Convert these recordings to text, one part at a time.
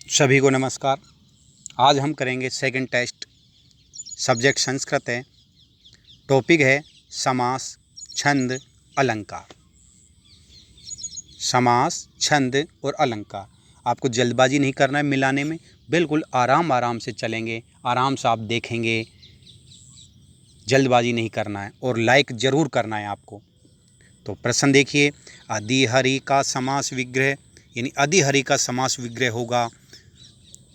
सभी को नमस्कार। आज हम करेंगे सेकंड टेस्ट। सब्जेक्ट संस्कृत है। टॉपिक है समास, छंद, अलंकार। समास, छंद और अलंकार। आपको जल्दबाजी नहीं करना है मिलाने में, बिल्कुल आराम से चलेंगे, आराम से आप देखेंगे, जल्दबाजी नहीं करना है और लाइक ज़रूर करना है आपको। तो प्रश्न देखिए, अधिहरि का समास विग्रह, यानी अधिहरि का समास विग्रह होगा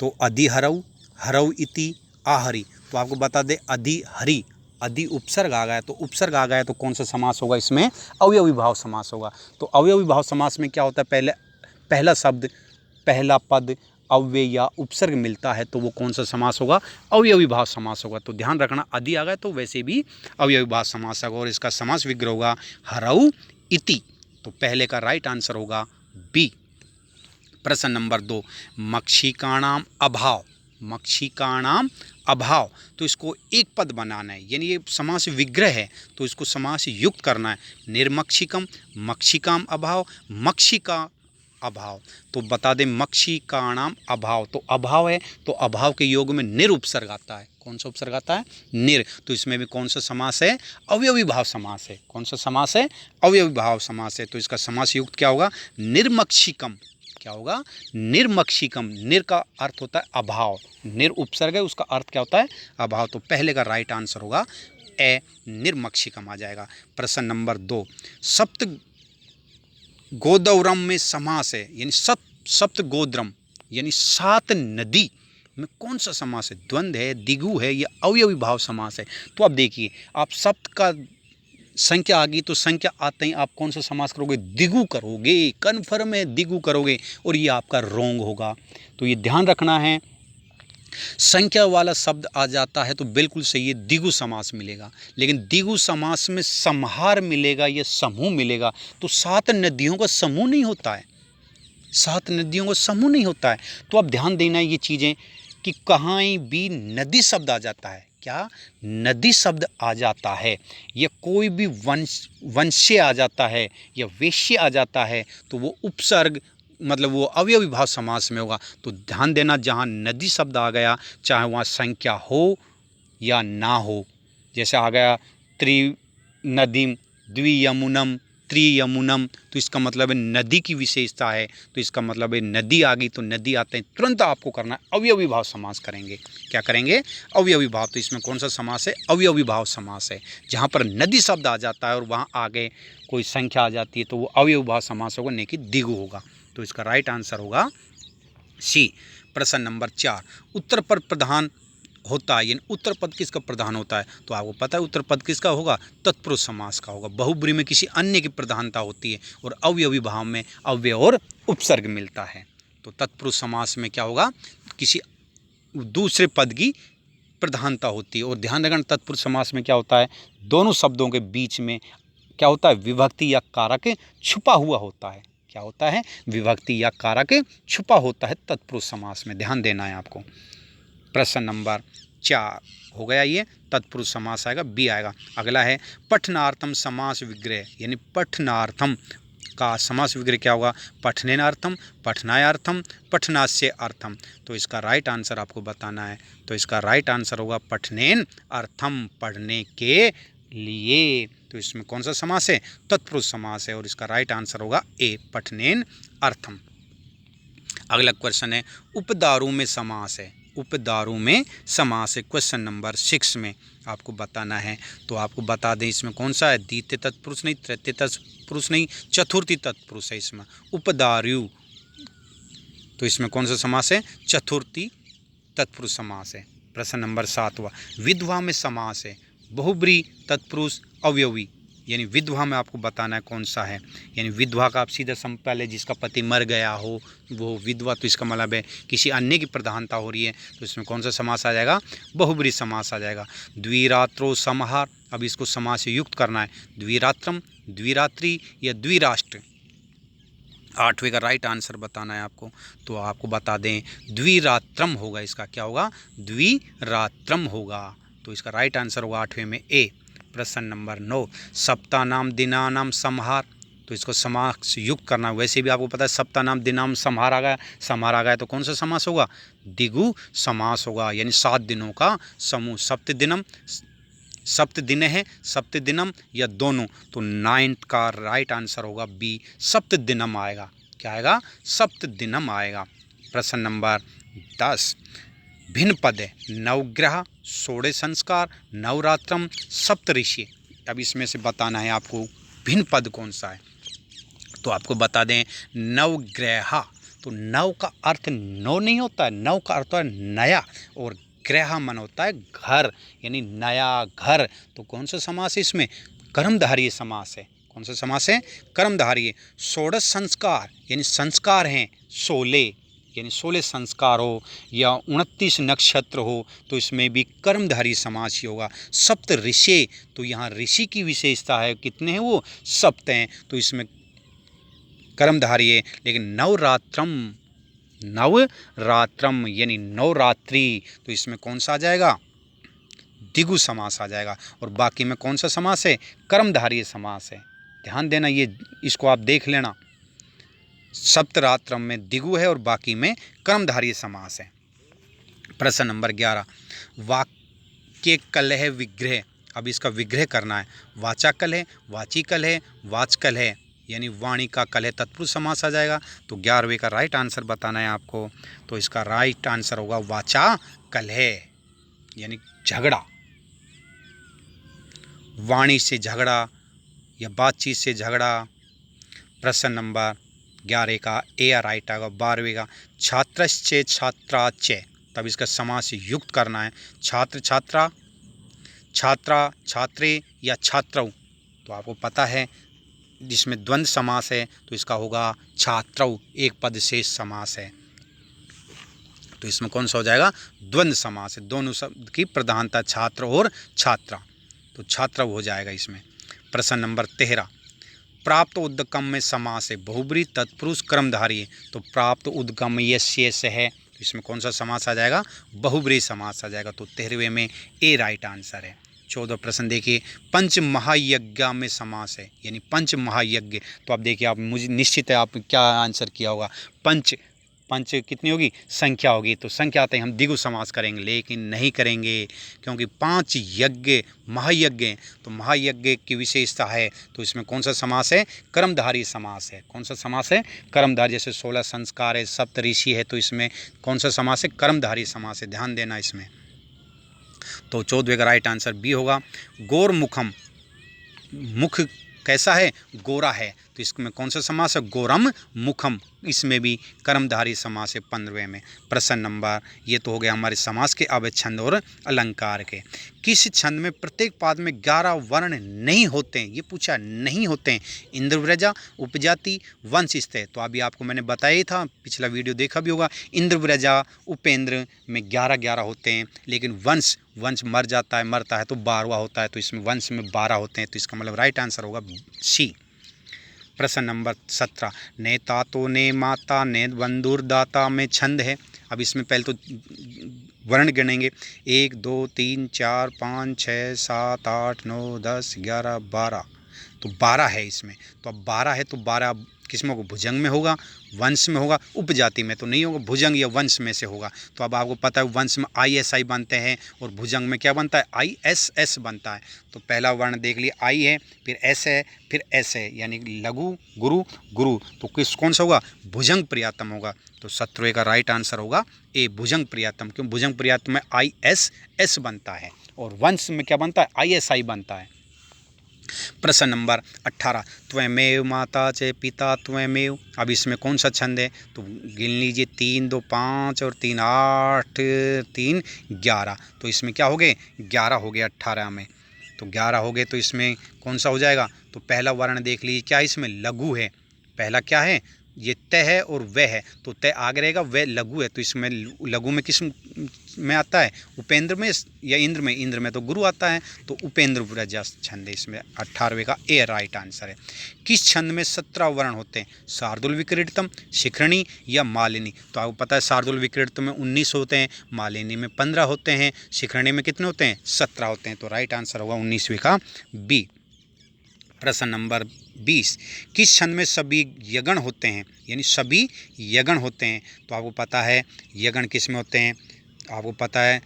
तो अधिहरौ, हरौ इति, आहरि। तो आपको बता दें अधिहरि, अधि उपसर्ग आ गया तो उपसर्ग आ गया तो कौन सा समास होगा, इसमें अवयवी भाव समास होगा। तो अवयवी भाव समास में क्या होता है, पहला शब्द, पहला पद अव्यय या उपसर्ग मिलता है तो वो कौन सा समास होगा, अवयवी भाव समास होगा। तो ध्यान रखना, अधि आ गया तो वैसे भी अवयवी भाव समास होगा और इसका समास विग्रह होगा हरौ इति। तो पहले का राइट आंसर होगा बी। प्रश्न नंबर 2, मक्षिकाणाम अभाव। मक्षिकाणाम अभाव, तो इसको एक पद बनाना है, यानी ये समास विग्रह है तो इसको समास युक्त करना है। निर्मक्षिकम, मक्षिकाम अभाव, मक्षिका अभाव। तो बता दें मक्षिकाणाम अभाव, तो अभाव है तो अभाव के योग में निर उपसर्ग आता है। कौन सा उपसर्ग आता है, निर। तो इसमें भी कौन सा समास है, अवयवी भाव समास है। कौन सा समास है, अवयवी भाव समास है। तो इसका समास युक्त क्या होगा, निर्मक्षिकम। क्या होगा, निर्मक्षिकम। निर का अर्थ होता है अभाव, निर उपसर्ग है, उसका अर्थ क्या होता है, अभाव। तो पहले का राइट आंसर होगा ए, निर्मक्षिकम आ जाएगा। प्रश्न नंबर 2, सप्त गोदौरम में समास है, यानी सप्त गोद्रम यानी 7 नदी में कौन सा समास है, द्वंद्व है, दिगु है या अवयवी भाव समास है। तो आप देखिए, आप सप्त का संख्या आ गई तो संख्या आते ही आप कौन सा समास करोगे, दिगु करोगे, कन्फर्म है दिगु करोगे और ये आपका रोंग होगा। तो ये ध्यान रखना है, संख्या वाला शब्द आ जाता है तो बिल्कुल सही है, दिगु समास मिलेगा। लेकिन दिगु समास में समहार मिलेगा या समूह मिलेगा, तो 7 नदियों का समूह नहीं होता है, 7 नदियों का समूह नहीं होता है। तो आप ध्यान देना ये चीज़ें कि कहाँ भी नदी शब्द आ जाता है, क्या नदी शब्द आ जाता है, या कोई भी वंश्य आ जाता है या वेश्य आ जाता है तो वो उपसर्ग, मतलब वो अवयवी भाव समास में होगा। तो ध्यान देना, जहाँ नदी शब्द आ गया चाहे वहाँ संख्या हो या ना हो, जैसे आ गया त्रिनदीम, द्वियमुनम, त्रियमुनम, तो इसका मतलब है नदी की विशेषता है। तो इसका मतलब है नदी आ गई तो नदी आते हैं तुरंत आपको करना है अवयवी भाव समास करेंगे। क्या करेंगे, अवयवी भाव। तो इसमें कौन सा समास है, अवयवी भाव समास है। जहाँ पर नदी शब्द आ जाता है और वहाँ आगे कोई संख्या आ जाती है तो वो अवयवी भाव समास होगा, नहीं कि दिगु होगा। तो इसका राइट आंसर होगा सी। प्रश्न नंबर 4, उत्तर पर प्रधान होता है, यानी उत्तर पद किसका प्रधान होता है। तो आपको पता है उत्तर पद किसका होगा, तत्पुरुष समास का होगा। बहुब्रीहि में किसी अन्य की प्रधानता होती है और अवयवी भाव में अव्यय और उपसर्ग मिलता है। तो तत्पुरुष समास में क्या होगा, किसी दूसरे पद की प्रधानता होती है। और ध्यान रखना, तत्पुरुष समास में क्या होता है, दोनों शब्दों के बीच में क्या होता है, विभक्ति या कारक छुपा हुआ होता है। क्या होता है, विभक्ति या कारक छुपा होता है तत्पुरुष समास में, ध्यान देना है आपको। प्रश्न नंबर 4 हो गया, ये तत्पुरुष समास आएगा, बी आएगा। अगला है पठनार्थम समास विग्रह, यानी पठनार्थम का समास विग्रह क्या होगा, पठनेनार्थम, पठनायार्थम, पठनास्य अर्थम। तो इसका राइट आंसर आपको बताना है। तो इसका राइट आंसर होगा पठनेन अर्थम, पढ़ने के लिए। तो इसमें कौन सा समास है, तत्पुरुष समास है और इसका राइट आंसर होगा ए, पठनेन अर्थम। अगला क्वेश्चन है उपदारू में समास है, उपदारू में समास है। क्वेश्चन नंबर 6 में आपको बताना है। तो आपको बता दें इसमें कौन सा है, द्वितीय तत्पुरुष नहीं, तृतीय तत्पुरुष नहीं, चतुर्थी तत्पुरुष है इसमें उपदारू। तो इसमें कौन सा समास है, चतुर्थी तत्पुरुष समास है। प्रश्न नंबर 7वां, विधवा में समास है, बहुब्रीहि तत्पुरुष अवयवी, यानी विधवा में आपको बताना है कौन सा है। यानी विधवा का आप सीधा पहले जिसका पति मर गया हो वो विधवा, तो इसका मतलब है किसी अन्य की प्रधानता हो रही है। तो इसमें कौन सा समास आ जाएगा, बहुब्रीहि समास आ जाएगा। द्विरात्रो समहार, अब इसको समास युक्त करना है, द्विरात्रम, द्विरात्रि या द्विराष्ट्र। 8वें का राइट आंसर बताना है आपको। तो आपको बता दें द्विरात्रम होगा, इसका क्या होगा, द्विरात्रम होगा। तो इसका राइट आंसर होगा 8वें में ए। प्रश्न नंबर 9, सप्तानाम दिनानाम समहार, तो तो इसको समास युक्त करना। वैसे भी आपको पता है सप्तानाम दिनाम समाहार आ गया तो कौन सा समास होगा? द्विगु समास होगा, यानी 7 दिनों का समूह। सप्त दिनम, सप्त दिन है, सप्त दिनम या दोनों, तो 9 का राइट आंसर होगा बी, सप्त दिनम आएगा। क्या आएगा? सप्त दिनम आएगा। प्रश्न नंबर 10, भिन्न पद है, नवग्रह, 16 संस्कार, नवरात्रम, सप्तऋषि। अब इसमें से बताना है आपको भिन्न पद कौन सा है। तो आपको बता दें नवग्रह, तो नव का अर्थ नौ नहीं होता है, नव का अर्थ है नया, और ग्रह मन होता है घर, यानी नया घर। तो कौन सा समास है इसमें? कर्मधारय समास है। कौन सा समास है? कर्मधारय। 16 संस्कार, यानी संस्कार हैं 16, यानी 16 संस्कार हो या 29 नक्षत्र हो, तो इसमें भी कर्मधारय समास ही होगा। सप्त ऋषि, तो यहाँ ऋषि की विशेषता है, कितने हैं वो? सप्त हैं, तो इसमें कर्मधारय। लेकिन नवरात्रम, नवरात्रम यानी नवरात्रि, तो इसमें कौन सा आ जाएगा? द्विगु समास आ जाएगा। और बाकी में कौन सा समास है? कर्मधारय समास है। ध्यान देना, ये इसको आप देख लेना, सप्तरात्रम में द्विगु है और बाकी में कर्मधारय समास है। प्रश्न नंबर 11, वाक्य कलह विग्रह। अब इसका विग्रह करना है। वाचा कलह, वाची कलह, वाच कलह, यानी वाणी का कलह तत्पुरुष समास आ जाएगा। तो 11वें का राइट आंसर बताना है आपको। तो इसका राइट आंसर होगा वाचा कलह, यानी झगड़ा, वाणी से झगड़ा या बातचीत से झगड़ा। प्रश्न नंबर 11 का ए राइट आएगा। 12वें का छात्रश्चे छात्राचे, तब इसका समास युक्त करना है। छात्र छात्रा, छात्रा छात्रे या छात्रौ, तो आपको पता है जिसमें द्वंद्व समास है तो इसका होगा छात्रौ, एक पद शेष समास है, तो इसमें कौन सा हो जाएगा? द्वंद्व समास है, दोनों शब्द की प्रधानता छात्र और छात्रा, तो छात्रौ हो जाएगा इसमें। प्रश्न नंबर 13, प्राप्त उद्गम में समास है, बहुब्रीहि तत्पुरुष कर्मधारय, तो प्राप्त उद्गम यस्य से है, तो इसमें कौन सा समास आ जाएगा? बहुब्रीहि समास आ जाएगा। तो 13वें में ए राइट आंसर है। 14 प्रश्न देखिए, पंच महायज्ञ में समास है, यानी पंच महायज्ञ, तो आप देखिए, आप मुझे निश्चित है आप क्या आंसर किया होगा। पंच, पंच कितनी होगी? संख्या होगी, तो संख्या आते ही हम द्विगु समास करेंगे, लेकिन नहीं करेंगे क्योंकि 5 यज्ञ महायज्ञ, तो महायज्ञ की विशेषता है, तो इसमें कौन सा समास है? कर्मधारय समास है। कौन सा समास है? कर्मधारय। जैसे 16 संस्कार है, सप्तऋषि है, तो इसमें कौन सा समास है? कर्मधारय समास है। ध्यान देना इसमें। तो 14वें का राइट आंसर बी होगा। गोरमुखम, मुख कैसा है? गोरा है, तो इसमें कौन सा समास है? गोरम मुखम, इसमें भी कर्मधारय समास है 15वें में। प्रश्न नंबर, ये तो हो गया हमारे समास के। अब छंद और अलंकार के। किस छंद में प्रत्येक पाद में 11 वर्ण नहीं होते हैं? ये पूछा, नहीं होते हैं। इंद्रव्रजा, उपजाति, वंश स्थित, तो अभी आपको मैंने बताया ही था, पिछला वीडियो देखा भी होगा। इंद्रव्रजा उपेंद्र में 11 होते हैं, लेकिन वंश, वंश मर जाता है, मरता है तो 12वां होता है, तो इसमें वंश में 12 होते हैं, तो इसका मतलब राइट आंसर होगा सी। प्रश्न नंबर 17, ने तातो ने माता ने बंधुरदाता में छंद है। अब इसमें पहले तो वर्ण गिनेंगे, 1 2 3 4 5 6 7 8 9 10 11 12, तो 12 है इसमें। तो अब 12 है तो 12 किस में होगा? भुजंग में होगा, वंश में होगा, उपजाति में तो नहीं होगा, भुजंग या वंश में से होगा। तो अब आपको पता है वंश में ISI बनते हैं और भुजंग में क्या बनता है? ISS बनता है। तो पहला वर्ण देख लिए I है, फिर S है, फिर S है, यानी लघु गुरु गुरु, तो किस कौन सा होगा? भुजंग प्रियातम होगा। तो 17वें का राइट आंसर होगा ए, भुजंग प्रियातम। क्यों? भुजंग प्रियातम में ISS बनता है और वंश में क्या बनता है? ISI बनता है। प्रश्न नंबर 18, त्वमेव माता च पिता त्वमेव। अब इसमें कौन सा छंद है? तो गिन लीजिए, 3 2 5 और 3 8 3 11, तो इसमें क्या हो गए? 11 हो गए 18 में, तो 11 हो गए, तो इसमें कौन सा हो जाएगा? तो पहला वर्ण देख लीजिए, क्या इसमें? लघु है। पहला क्या है? ये तय है और वह है, तो तय आगे रहेगा, वह लघु है, तो इसमें लघु में किस में आता है? उपेंद्र में या इंद्र में? इंद्र में तो गुरु आता है, तो उपेंद्र व्रजा छंद है इसमें। 18वें का ए राइट आंसर है। किस छंद में 17 वर्ण होते हैं? शार्दुल विक्रीडितम, शिखरणी या मालिनी। तो आपको पता है शार्दुल विक्रीडितम में 19 होते हैं, मालिनी में 15 होते हैं, शिखरणी में कितने होते हैं? 17 होते हैं, तो राइट आंसर होगा 19वें का बी। प्रश्न नंबर 20 किस छंद में सभी यगण होते हैं, यानी सभी यगण होते हैं। तो आपको पता है यगण किस में होते हैं, आपको पता है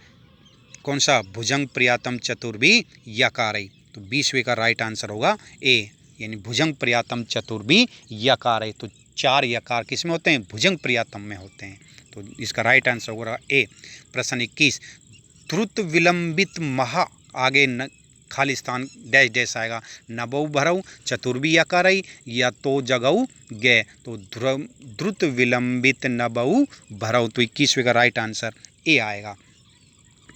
कौन सा, भुजंग प्रियातम चतुर्भी यकारई। तो 20वें का राइट आंसर होगा ए, यानी भुजंग प्रियातम चतुर्भी यकारई। तो 4 यकार किस में होते हैं, भुजंग प्रियातम में होते हैं। तो इसका राइट आंसर होगा ए। प्रश्न 21 द्रुत विलंबित महा आगे न खाली स्थान डैश डैश आएगा, नबऊ भरऊ चतुर्भी यकारई या तो जगऊ गे। तो द्रुत विलंबित नबऊ भरऊ। तो 21वें का राइट आंसर ए आएगा।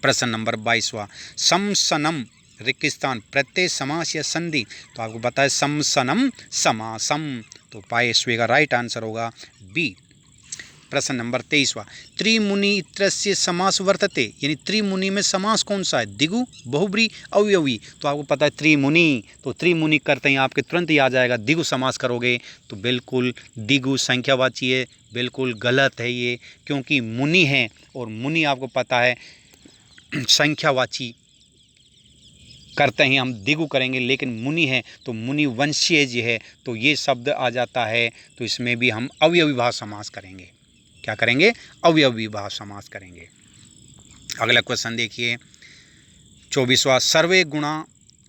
प्रश्न नंबर 22वां समसनम रिक्त स्थान प्रत्यय समास या संधि। तो आपको पता है समसनम समासम। तो 22वें का राइट आंसर होगा बी। प्रश्न नंबर 23वां त्रिमुनि इत्यस्य समास वर्तते, यानी त्रिमुनि में समास कौन सा है, दिगु बहुब्री अवयवी। तो आपको पता है त्रिमुनि, तो त्रिमुनि करते ही आपके तुरंत ही आ जाएगा दिगु समास करोगे तो बिल्कुल दिगु संख्यावाची है, बिल्कुल गलत है ये, क्योंकि मुनि है और मुनि आपको पता है संख्यावाची करते ही हम दिगु करेंगे, लेकिन मुनि है तो मुनि वंशीय जी है तो ये शब्द आ जाता है। तो इसमें भी हम अवयवी भाव समास करेंगे। क्या करेंगे, अवयवी भाव समास करेंगे। अगला क्वेश्चन देखिए 24वां सर्वे गुणा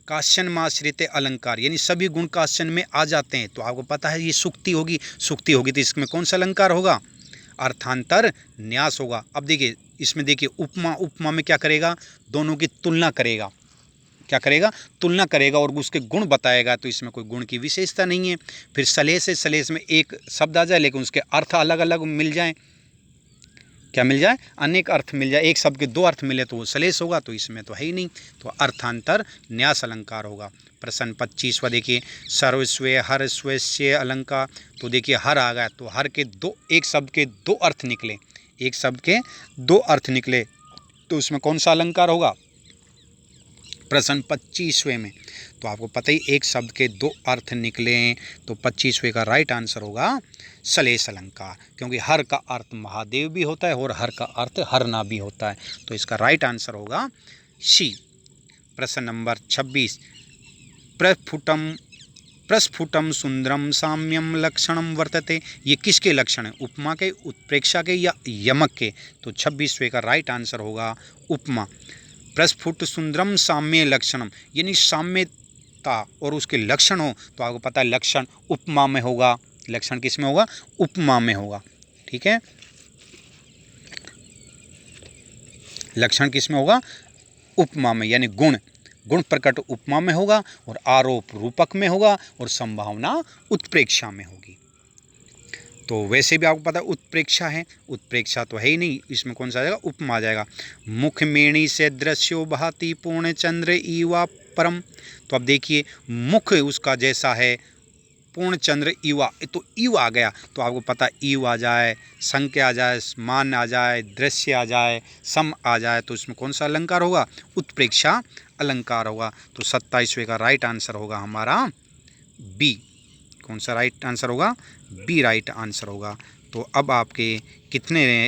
काश्यनमाश्रित अलंकार, यानी सभी गुण काश्यन में आ जाते हैं। तो आपको पता है ये सुक्ति होगी, सुक्ति होगी तो इसमें कौन सा अलंकार होगा, अर्थांतर न्यास होगा। अब देखिए इसमें देखिए उपमा, उपमा में क्या करेगा, दोनों की तुलना करेगा, क्या करेगा, तुलना करेगा और उसके गुण बताएगा। तो इसमें कोई गुण की विशेषता नहीं है। फिर सलेस है, सलेस में एक शब्द आ जाए लेकिन उसके अर्थ अलग अलग मिल जाए, क्या मिल जाए, अनेक अर्थ मिल जाए, एक शब्द के 2 अर्थ मिले तो वो सलेस होगा। तो इसमें तो है ही नहीं, तो अर्थांतर न्यास अलंकार होगा। प्रश्न 25वां देखिए सर्वस्व हर स्वस्य अलंकार। तो देखिए हर आ गया तो हर के एक शब्द के 2 अर्थ निकले, एक शब्द के 2 अर्थ निकले तो उसमें कौन सा अलंकार होगा, प्रश्न 25वें में। तो आपको पता ही एक शब्द के 2 अर्थ निकले तो 25वें का राइट आंसर होगा सलेस अलंकार, क्योंकि हर का अर्थ महादेव भी होता है और हर का अर्थ हरना भी होता है। तो इसका राइट आंसर होगा सी। प्रश्न नंबर 26 प्रस्फुटम सुंदरम साम्यम लक्षणम वर्तते, ये किसके लक्षण है, उपमा के, उत्प्रेक्षा के या यमक के। तो 26वें का राइट आंसर होगा उपमा। प्रस्फुट सुंदरम साम्य लक्षणम, यानी साम्यता और उसके लक्षण हो तो आपको पता है लक्षण उपमा में होगा, लक्षण किस में होगा, उपमा में होगा। ठीक है, लक्षण किस में होगा, उपमा में, यानी गुण, गुण प्रकट उपमा में होगा और आरोप रूपक में होगा और संभावना उत्प्रेक्षा में होगी। तो वैसे भी आपको पता है उत्प्रेक्षा है, उत्प्रेक्षा तो है ही नहीं, इसमें कौन सा आ जाएगा, उपमा आ जाएगा। मुखमेणी से दृश्यो भाति पूर्ण चंद्र ईवा परम। तो अब देखिए मुख उसका जैसा है, पूर्ण चंद्र ईवा, तो ईव आ गया तो आपको पता ईव आ जाए, संख्या आ जाए, मान आ जाए, दृश्य आ जाए, सम आ जाए तो इसमें कौन सा अलंकार होगा, उत्प्रेक्षा अलंकार होगा। तो 27वें का राइट आंसर होगा हमारा बी। कौन सा राइट आंसर होगा, बी राइट आंसर होगा। तो अब आपके कितने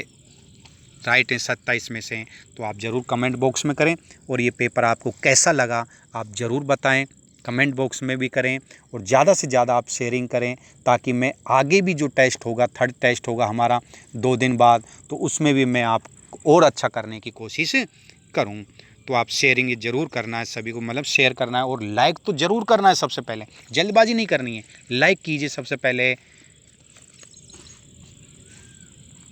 राइट हैं 27 में से, तो आप ज़रूर कमेंट बॉक्स में करें और ये पेपर आपको कैसा लगा आप ज़रूर बताएं, कमेंट बॉक्स में भी करें और ज़्यादा से ज़्यादा आप शेयरिंग करें ताकि मैं आगे भी जो टेस्ट होगा, 3rd टेस्ट होगा हमारा 2 दिन बाद, तो उसमें भी मैं आप और अच्छा करने की कोशिश करूं। तो आप शेयरिंग ये ज़रूर करना है, सभी को मतलब शेयर करना है और लाइक तो ज़रूर करना है, सबसे पहले जल्दबाजी नहीं करनी है, लाइक कीजिए सबसे पहले।